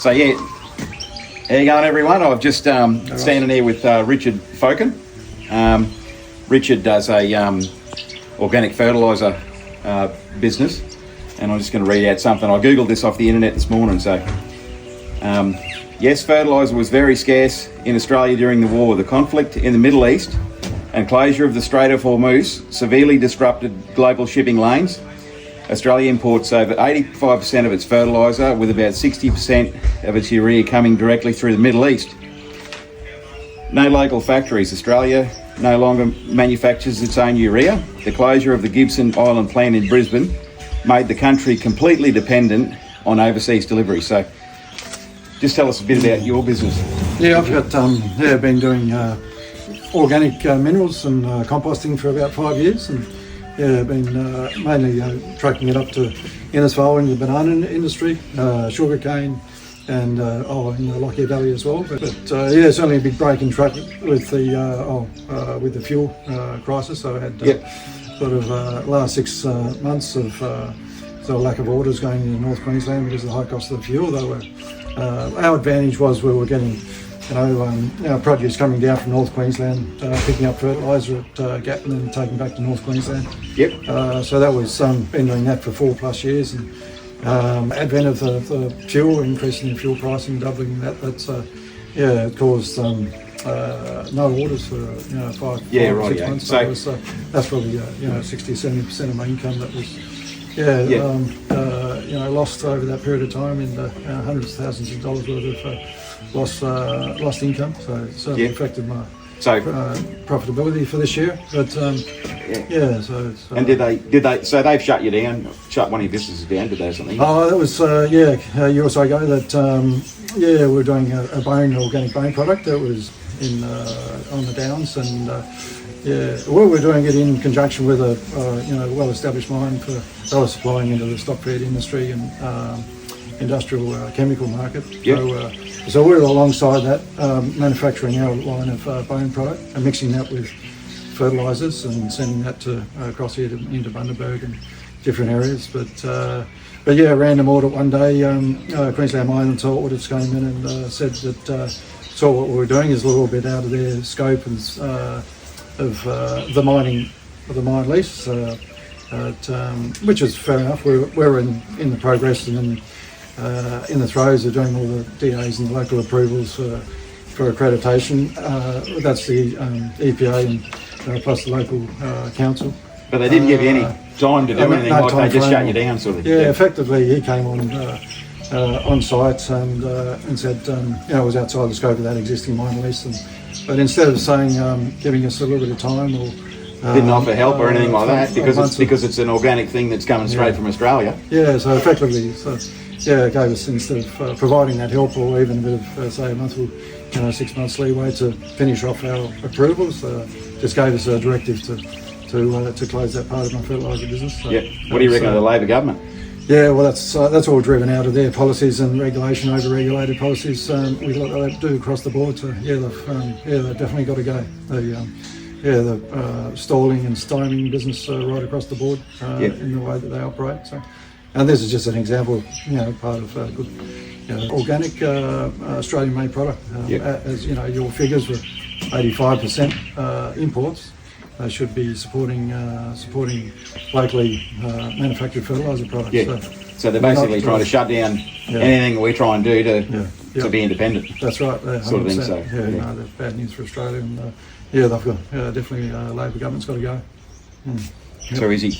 So yeah, how you going, everyone? I've just standing here with Richard Focken. Richard does a organic fertiliser business, and I'm just going to read out something. I googled this off the internet this morning. So yes, fertiliser was very scarce in Australia during the war. The conflict in the Middle East and closure of the Strait of Hormuz severely disrupted global shipping lanes. Australia imports over 85% of its fertiliser, with about 60% of its urea coming directly through the Middle East. No local factories. Australia no longer manufactures its own urea. The closure of the Gibson Island plant in Brisbane made the country completely dependent on overseas delivery. So just tell us a bit about your business. Yeah, I've got been doing organic minerals and composting for about 5 years, and been mainly tracking it up to Innisfail in the banana industry, sugarcane, and in the Lockyer Valley as well. But it's only a big break in track with the fuel crisis. So I had sort of last 6 months of sort of lack of orders going into North Queensland because of the high cost of the fuel. Our advantage was we were getting our produce coming down from North Queensland, picking up fertiliser at Gatton and taking back to North Queensland. So that was been doing that for 4+ years, and advent of the fuel, increasing the fuel pricing, doubling that's it caused no orders for 5 or 6 months. So that's probably 60-70% of my income that was lost over that period of time, in hundreds of thousands of dollars worth of lost income. So it certainly affected my profitability for this year. But and did they? So they've shut you down, shut one of your businesses down, did they, or something? Oh, that was a year or so ago. That we were doing a organic bone product that was on the Downs, and we were doing it in conjunction with a well-established mine that was supplying into the stock feed industry and industrial chemical market. So we were alongside that, manufacturing our line of bone product and mixing that with fertilisers and sending that across here into Bundaberg and different areas. But random audit one day, Queensland Mine and Salt Audits came in and said that saw what we were doing is a little bit out of their scope and of the mine lease, which is fair enough. We're in the progress and in the throes of doing all the DAs and the local approvals for accreditation. That's the EPA and plus the local council. But they didn't give you any time to do anything, they just shut you down, sort of. Yeah, effectively he came on site and said it was outside the scope of that existing mine lease, but instead of saying giving us a little bit of time or didn't offer help or anything like that, because it's an organic thing that's coming straight from Australia. Yeah, so effectively, it gave us, instead of providing that help or even a bit of say a month or 6 months leeway to finish off our approvals, just gave us a directive to close that part of my fertiliser business. So, what do you reckon of the Labor government? Yeah, well, that's all driven out of their policies and regulation, over-regulated policies. We do across the board. So they've definitely got to go. The stalling and stymieing business right across the board in the way that they operate. So, and this is just an example, part of a good organic Australian-made product. As you know, your figures were 85% imports. They should be supporting locally manufactured fertiliser products. So they're basically trying to shut down anything we try and do to be independent. That's right. Sort of thing. So that's bad news for Australia, and they've got definitely Labor government's got to go. So easy.